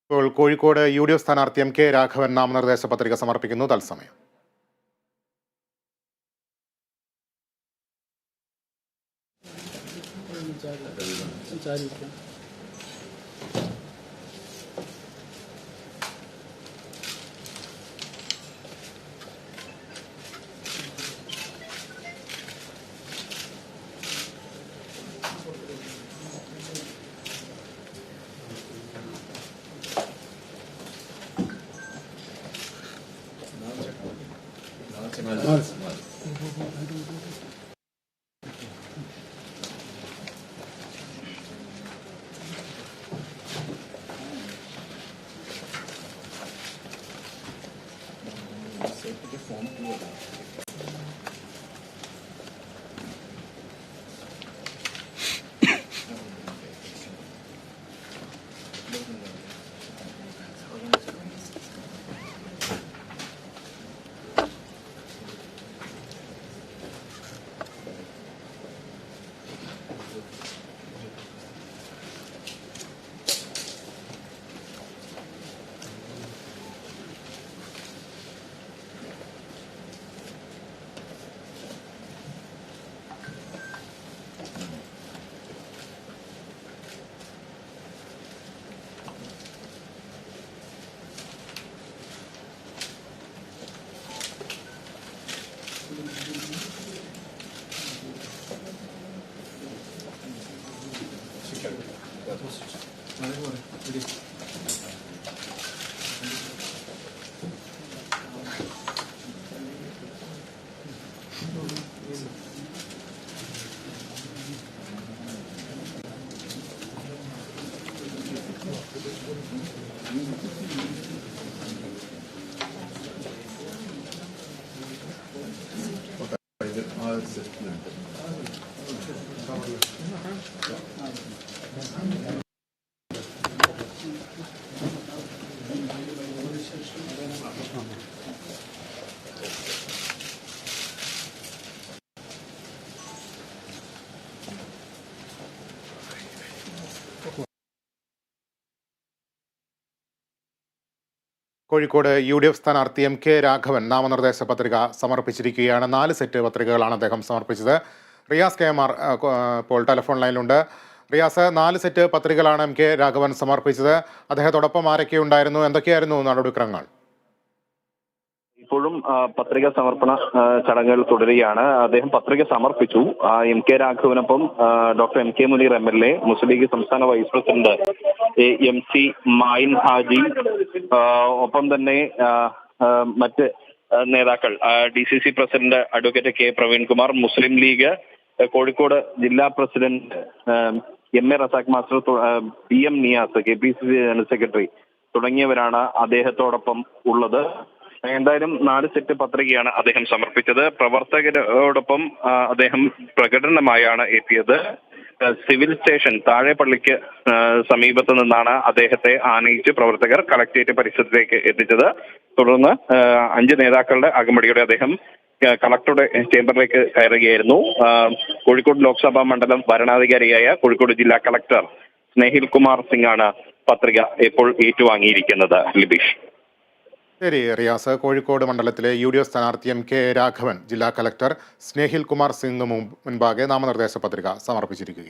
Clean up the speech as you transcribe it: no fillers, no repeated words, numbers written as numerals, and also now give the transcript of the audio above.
ഇപ്പോൾ കോഴിക്കോട് UDF സ്ഥാനാർത്ഥി MK Raghavan നാമനിർദ്ദേശ പത്രിക സമർപ്പിക്കുന്നു. തത്സമയം കോഴിക്കോട് UDF സ്ഥാനാർത്ഥി MK രാഘവൻ നാമനിർദ്ദേശ പത്രിക സമർപ്പിച്ചിരിക്കുകയാണ്. 4 സെറ്റ് പത്രികകളാണ് അദ്ദേഹം സമർപ്പിച്ചത്. റിയാസ് KMR ഇപ്പോൾ ടെലിഫോൺ ലൈനിലുണ്ട്. റിയാസ്, 4 സെറ്റ് പത്രികകളാണ് MK രാഘവൻ സമർപ്പിച്ചത്. അദ്ദേഹത്തോടൊപ്പം ആരൊക്കെ ഉണ്ടായിരുന്നു, എന്തൊക്കെയായിരുന്നു നടപടിക്രമങ്ങൾ? ഇപ്പോഴും പത്രിക സമർപ്പണ ചടങ്ങുകൾ തുടരുകയാണ്. അദ്ദേഹം പത്രിക സമർപ്പിച്ചു. MK രാഘവനൊപ്പം doctor MK Muneer MLA, Muslim league സംസ്ഥാന vice president MC Mayin Haji, ഒപ്പം തന്നെ മറ്റ് നേതാക്കൾ DCC president advocate K Praveenkumar, Muslim league Kozhikode ജില്ലാ president MA Razak master, PM Niyas, KPCC general secretary തുടങ്ങിയവരാണ് അദ്ദേഹത്തോടൊപ്പം ഉള്ളത്. എന്തായാലും 4 സെറ്റ് പത്രികയാണ് അദ്ദേഹം സമർപ്പിച്ചത്. പ്രവർത്തകരോടൊപ്പം അദ്ദേഹം പ്രകടനമായാണ് എത്തിയത്. സിവിൽ സ്റ്റേഷൻ താഴെപ്പള്ളിക്ക് സമീപത്ത് നിന്നാണ് അദ്ദേഹത്തെ ആനയിച്ച് പ്രവർത്തകർ കളക്ടറേറ്റ് പരിസരത്തേക്ക് എത്തിച്ചത്. തുടർന്ന് 5 നേതാക്കളുടെ അകമ്പടിയോടെ അദ്ദേഹം കളക്ടറുടെ ചേംബറിലേക്ക് കയറുകയായിരുന്നു. കോഴിക്കോട് ലോക്സഭാ മണ്ഡലം വരണാധികാരിയായ കോഴിക്കോട് ജില്ലാ കളക്ടർ സ്നേഹിൽ കുമാർ സിംഗ് ആണ് പത്രിക ഇപ്പോൾ ഏറ്റുവാങ്ങിയിരിക്കുന്നത്. ലിബീഷ്. ശരി റിയാസ്, കോഴിക്കോട് മണ്ഡലത്തിലെ UDF സ്ഥാനാർത്ഥി MK രാഘവൻ ജില്ലാ കളക്ടർ സ്നേഹിൽ കുമാർ സിംഗ് മുൻപാകെ നാമനിർദ്ദേശ പത്രിക സമർപ്പിച്ചിരിക്കുകയാണ്.